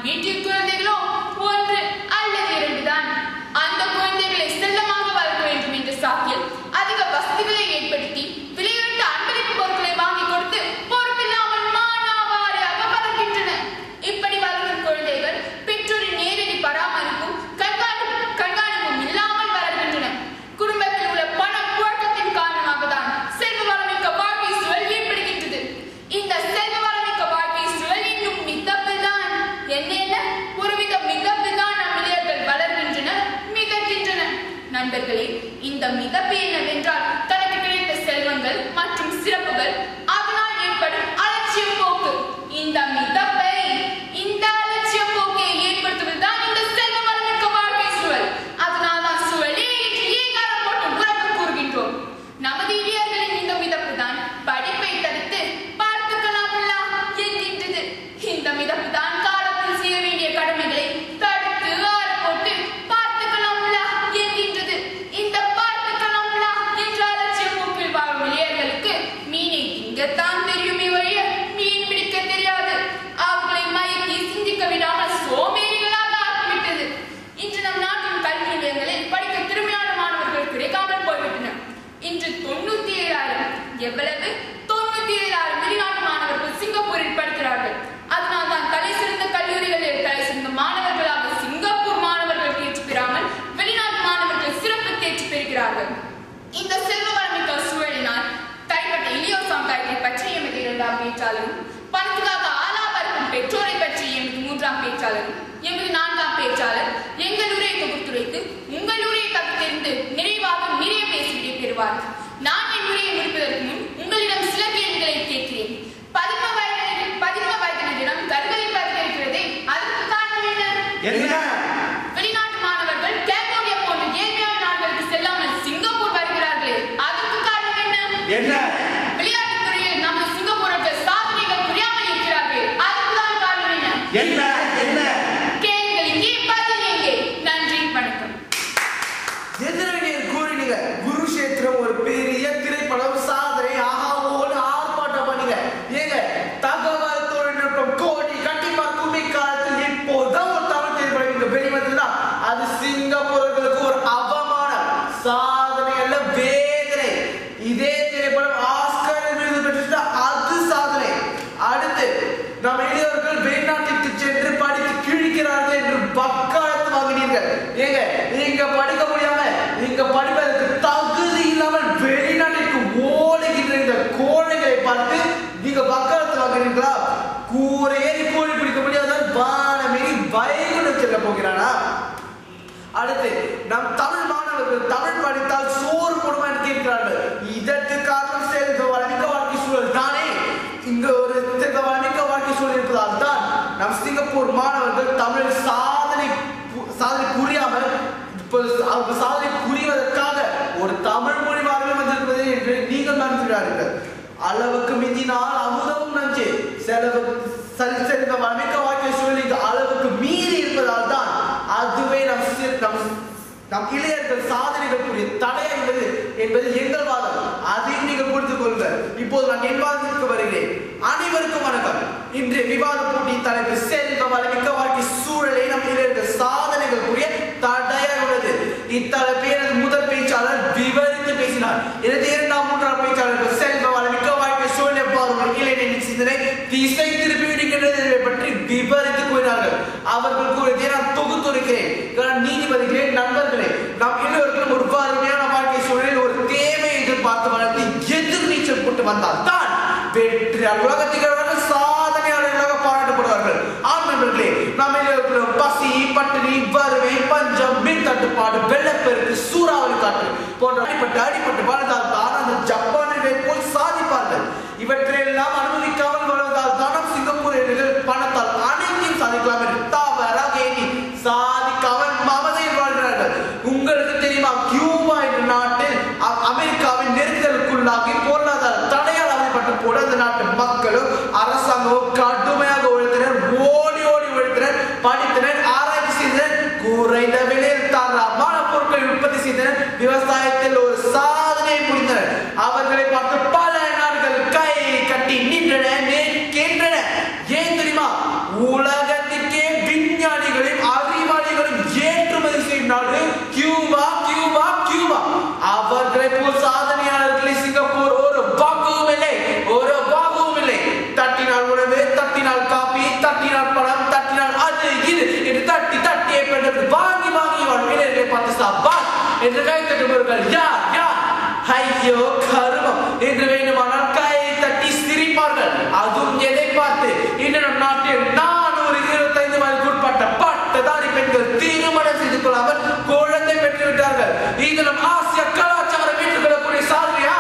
வீட்டில் குழந்தைகளோ 1 அல்லது 2 தான். அந்த குழந்தைகளை செல்லமாக வளர்க்க வேண்டும் என்ற சாக்கில் அதிக வசதிகளை ஏற்படுத்தி விலையுயர்ந்த அன்பளிப்பு பொருட்களை வாங்கி கொடுத்து பொறுப்பில்லாமல் மானாவாரியாக வளர்க்கின்றன. இப்படி வளரும் குழந்தைகள் பெற்றோரின் நேரடி பராமரிப்பும் கண்காணிப்பும் இல்லாமல் வளர்கின்றன. குடும்பத்தில் உள்ள பண புழக்கத்தின் காரணமாக தான் செல்வ வளமிக்க வாழ்க்கை சூழல் ஏற்படுகின்றது. இந்த செல்வ வளமிக்க வாழ்க்கை சூழல் இன்னும் மிதப்பில் தான் என்ன ஒருவித மிதப்பில் தான் நம் இளைஞர்கள் வளர்கின்றனர், மிதக்கின்றனர். நண்பர்களே, இந்த மிதப்பு என்னவென்றால் தனக்கு கிடைத்த செல்வங்கள் மற்றும் சிறப்புகள் அதனால் ஏற்படும் அலட்சிய போக்கு. இந்த மிதப்பை இந்த அலட்சிய போக்கை ஏற்படுத்துவதுதான் இந்த செல்வ வளமிக்க வாழ்க்கை சூழல். அதனால் தான் சூழலே ஏகாரம் போட்டு உறக்க கூறுகின்றோம். நமது இளைஞர்களின் இந்த மிதப்பு தான் படிப்பை தடுத்து பார்த்துக்கலாம்லா என்கின்றது. இந்த மிதப்பு தான் காலத்தில் செய்ய வேண்டிய கடமைகளை தடுத்து ஆற போட்டு பார்த்துக்கலாம்லா என்கின்றது. இந்த பார்த்துக்கலாம்லா என்ற அலட்சிய போக்கில் வாழும் இளைஞர்களுக்கு மீனை திங்கத்தான் தெரியுமே வழிய மீன் பிடிக்க தெரியாது. அவர்களை மயக்கி சிந்திக்க விடாமல் சோம்பேறிகளாக ஆக்கிவிட்டது. இன்று நம் நாட்டின் கல்வி நிலையங்களில் படிக்க திறமையான மாணவர்கள் கிடைக்காமல் போய்விட்டனர். இன்று 97,000 எவ்வளவு 97,000 வெளிநாட்டு மாணவர்கள் சிங்கப்பூரில் படிக்கிறார்கள். அதனால் தான் தலை சிறந்த கல்லூரிகளில் தலை சிறந்த மாணவர்களாக சிங்கப்பூர் மாணவர்கள் தேர்ச்சி பெறாமல் வெளிநாட்டு மாணவர்கள் சிறப்பு தேர்ச்சி பெறுகிறார்கள். இந்த செல்வ வளமிக்க சூழலினால் தனிப்பட்ட இளைய சமுதாயத்தை பற்றி எமது 2ஆம் பேச்சாளரும், பணத்துக்காக ஆலாபருக்கும் பெற்றோரை பற்றி எமது 3ஆம் பேச்சாளரும், எமது 4ஆம் பேச்சாளர் எங்கள் உரையை தொகுத்துரைத்து உங்கள் உரையை கற்றுத்தெரிந்து நிறைவாக நிறைய பேசி விடைபெறுவார். நான் என் உரையை முடிப்பதற்கு முன் உங்களிடம் சில கேள்விகளை கேட்கிறேன். 11 வயதினரிடம் கருவறை பரிந்துரைக்கிறதே, அதற்கு காரணம் என்ன? வெளிநாட்டு மாணவர்கள் கேம்போடியா போன்ற ஏழ்மையான நாடுகளுக்கு செல்லாமல் சிங்கப்பூர் வருகிறார்களே, அதற்கு காரணம் என்ன? விளையாட்டுத் துறையில் நமது சிங்கப்பூரர்கள் சாதனைகள் புரியாமல் இருக்கிறார்கள், அதற்கு தான் காரணம் என்ன? கேள்விகள் இங்கே, பதில் எங்கே? நன்றி, வணக்கம். கூறினீங்க குருஷேத்திரம் ஒரு பெரிய திரைப்படம் சாதனை ஆகாவோன்னு ஆர்ப்பாட்டம் பண்ணீங்க. ஏங்க தகவல் தொழில்நுட்பம் கோடி கண்டிப்பா குமி காலத்தில் இப்போதான் ஒரு தமிழ் திரைப்படம் இங்க வெளிவந்ததுன்னா அது சிங்கப்பூர்களுக்கு ஒரு அவமானம், சாதனை அல்ல வேதனை. இதே திரைப்படம் ஆஸ்கர் விருது பெற்றுட்டா அது சாதனை. அடுத்து நம்ம இளைஞர்கள் வெளிநாட்டுக்கு சென்று படித்து கிழிக்கிறார்கள் என்று வக்காலத்து வாங்கினீர்கள். ஏங்க இங்க படிக்க முடியாம இங்க படிப்பதற்கு தகுதி இல்லாமல் வெளிநாட்டிற்கு ஓடுகின்ற இந்த கோழைகளை பார்த்து நீங்க வக்காலத்து வாங்குறீங்களா? கூரையேறி கோழி பிடிக்க முடியாதான் வானமேறி வைகுண்டம் செல்ல போகிறானா? அடுத்து நம் தமிழ் மாணவர்கள் தமிழ் படித்தால் சோறு போடுமா என்று கேட்கிறார்கள். இதற்கு காரணம் செல்வ வளமிக்க வாழ்க்கை சூழல் தானே. இங்க ஒரு செல்வ வளமிக்க வாழ்க்கை சூழல் இருப்பதால் தான் நம் சிங்கப்பூர் மாணவர்கள் தமிழ் சாதனை புரியாமல் சாதனை புரிவதற்காக ஒரு தமிழ் மொழி வாரியம் வந்திருப்பது என்று நீங்கள் மறந்துகிறார்கள். அளவுக்கு மிஞ்சினால் அமுதமும் நஞ்சு. செல்வ வளமிக்க வாழ்க்கை சூழல் அளவுக்கு மீறி இருப்பதால் தான் அதுவே நம் இளைஞர்கள் சாதனைகள் புரிய தடை என்பது எங்கள் வாதம். அதையும் நீங்கள் புரிந்து கொள்ளுங்கள். இப்போது நான் என் வாதத்திற்கு வருகிறேன். அனைவருக்கும் வணக்கம். இன்றைய விவாத போட்டியின் தலைப்பு செல்வ வளமிக்க வாழ்க்கை சூழலை நம் இளைஞர்கள் சாதனைகள் புரிய தடையாக உள்ளது. இத்தலைப்பை எனது முதல் பேச்சாளர் விவரித்து பேசினார். எனது 2ஆம் 3ஆம் பேச்சாளர்கள் செல்வ வளமிக்க வாழ்க்கை சூழல் எவ்வாறு இளைஞரின் சிந்தனை திசை திருப்பி விடுகின்றது பற்றி விவரித்து கூறினார்கள். அவர்கள் கூறியதை நான் தொகுத்துரைக்கிறேன். நீதிபதிகளே, நண்பர்களே, நாம் எல்லோருக்கும் ஒரு வறுமையான வாழ்க்கை சூழலில் ஒரு தேவை எதிர்பார்த்து வளர்த்து எதிர் நீச்சல் போட்டு வந்தால் தான் வெற்றியாளர் உலகத்திற்கு சாதனையாளர்களாக பாராட்டப்படுவார்கள். ஆம் நண்பர்களே, நாம் எல்லோருக்கும் பசி, பட்டினி, வறுமை, பஞ்சம், மின் தட்டுப்பாடு, வெள்ளப்பெருக்கு, சூறாவளி காற்று போன்ற அடிப்பட்டு வாழ்ந்தால் தான் அந்த ஜப்பானிகளை போல் சாதிப்பார்கள். இவற்றையெல்லாம் அனுமதிக்காமல் வாழ்வதால் தான் சிங்கப்பூரியர்கள் பணத்தால் அனைத்தையும் சாதிக்கலாம் என்று தவறாக எண்ணி சாதிக்காமல் மமதையில் வாழ்கிறார்கள். உங்களுக்கு தெரியுமா, கியூபா என்ற நாட்டில் அமெரிக்காவின் நெருக்கலுக்குள்ளாகி பொருளாதார தடையால் அவதிப்பட்ட போது அந்த நாட்டு மக்களும் அரசாங்கமும் கடுமையாக உழைத்தனர், ஓடி உழைத்தனர், படித்தனர், ஆராய்ச்சி செய்தனர், குறைந்த விலையில் தரமான பொருட்களை உற்பத்தி செய்தனர், விவசாயத்தில் ஒரு சாதனை புரிந்தனர். அவர்களை பார்த்து பல நாடுகள் கை கட்டி நின்றன, நிற்கின்றன. ஏன் தெரியுமா? உலகத்திற்கே அவரிடம் வாங்கி இளைஞர்களை பார்த்து சாப்பான் என்று கை தட்டுபவர்கள் யார் யார்? ஐயோ கருமம் என்று வேண்டுமானால் கை தட்டி சிரிப்பார்கள். அதுவும் எதை பார்த்து? இன்னும் நாட்டில் 425 வயதுக்கு உட்பட்ட பட்டதாரி பெண்கள் திருமணம் செய்து கொள்ளாமல் குழந்தை பெற்று விட்டார்கள். இது நம் ஆசிய கலாச்சாரம் ஏற்றுக்கொள்ளக்கூடிய சாதனையா?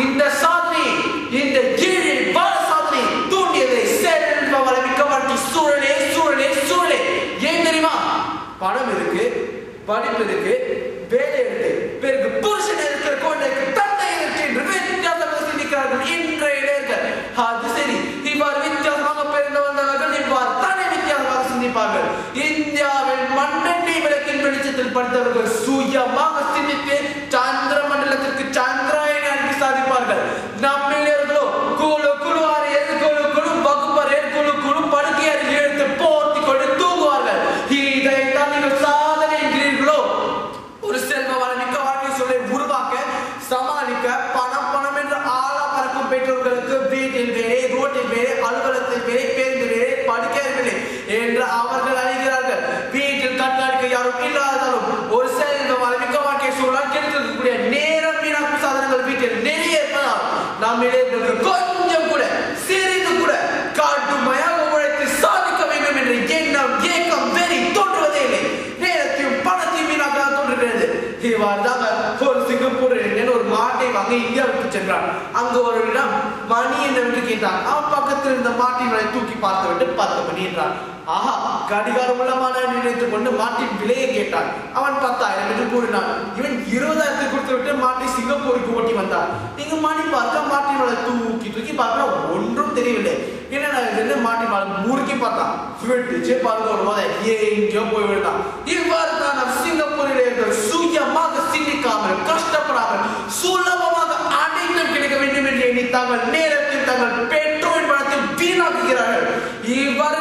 இந்த சாதனை, இந்த கீழே வள சாதனை தூண்டியதை செல்வ வளமிக்க வாழ்க்கை சூழலே சூழலே சூழலே. ஏன் தெரியுமா? பணம் இருக்கு, படிப்பு இருக்கு, வேலை இருக்கு, பிறகு புருஷன் இருக்கிற குழந்தைக்கு தந்தை இருக்கு என்று வித்தியாசமாக சிந்திக்கிறார்கள் இன்றைய இளைஞர்கள். அது சரி, இவ்வாறு வித்தியாசமாக பிறந்து வந்தவர்கள் இவ்வாறு தானே வித்தியாசமாக சிந்திப்பார்கள். இந்தியாவில் மண்ணெண்ணெய் விளக்கின் வெளிச்சத்தில் படித்தவர்கள் சுயமாக சிந்தித்து சந்திர மண்டலத்திற்கு சந்திராயனை அனுப்பி சாதிப்பார்கள். நம் இளைஞர்களோ குழு குழு அறையில் குழு குழு வகுப்பறையில் குழு குழு படுக்கை அறையில் எடுத்து போர்த்தி கொண்டு தூங்குவார்கள். இதைத்தான் நீங்கள் சாதனை என்கிறீர்களோ? ஒரு செல்வ வளமிக்க வாழ்க்கை சூழலை உருவாக்க சமாளிக்க பணம் பணம் என்று ஆளா பறக்கும் பெற்றோர்களுக்கு வீட்டில் வேலை, ரோட்டில் வேலை, அலுவலகத்தில் வேலை, பேருந்து வேலை, படுக்கை வேலை என்று அவர்கள் அழைக்கிறார்கள். வீட்டில் கண்காணிக்க யாரும் இல்லாதாலும் ஒரு செல்வ வளமிக்க வாழ்க்கை சூழல் கிடைக்கக்கூடிய நேரம் வீணாக்கும் சாதனங்கள் வீட்டில் நிறைய இருப்பதால் நாம் இளைஞர்களுக்கு கொஞ்சம் கூட சிறிது கூட கடுமையாக உழைத்து சாதிக்க வேண்டும் என்ற எண்ணம் ஏக்கம் வெறி தோன்றுவதே இல்லை. நேரத்தையும் பணத்தையும் வீணாக தோன்றுகிறது. இவ்வாறுதான் ஒரு சிங்கப்பூர் ஒரு மாட்டை வாங்க இந்தியாவுக்கு சென்றான். அங்கு ஒரு இடம் மணி என்று கேட்டான். அவன் பக்கத்தில் இருந்த மாட்டின் விலை தூக்கி பார்த்து விட்டு 10 மணி என்றான். ஆஹா, கடிகாரம் உள்ளமான நினைத்துக் கொண்டு மாட்டின் விலையை கேட்டான். அவன் 10,000 என்று கூறினான். இவன் 20,000 கொடுத்து விட்டு மாட்டை சிங்கப்பூருக்கு ஓட்டி வந்தான். நீங்க மணி பார்க்க மாட்டின் விலை தூக்கி தூக்கி பார்க்க ஒன்றும் தெரியவில்லை. என்ன மாட்டின் விலை முறுக்கி பார்த்தான். விட்டுச்சே பாருங்க ஒரு போதை எங்கேயோ போய் விடுதான். இவ்வாறு தான் நம் சிங்கப்பூரில் சுயமாக சிந்திக்காமல் கஷ்டப்படாமல் சுலபமாக அனைத்தும் கிடைக்க வேண்டும் என்று எண்ணி தாங்கள் நேரத்தில் தங்கள் பெற்றோரின் பணத்தை வீணாக்குகிறார்கள். இவ்வாறு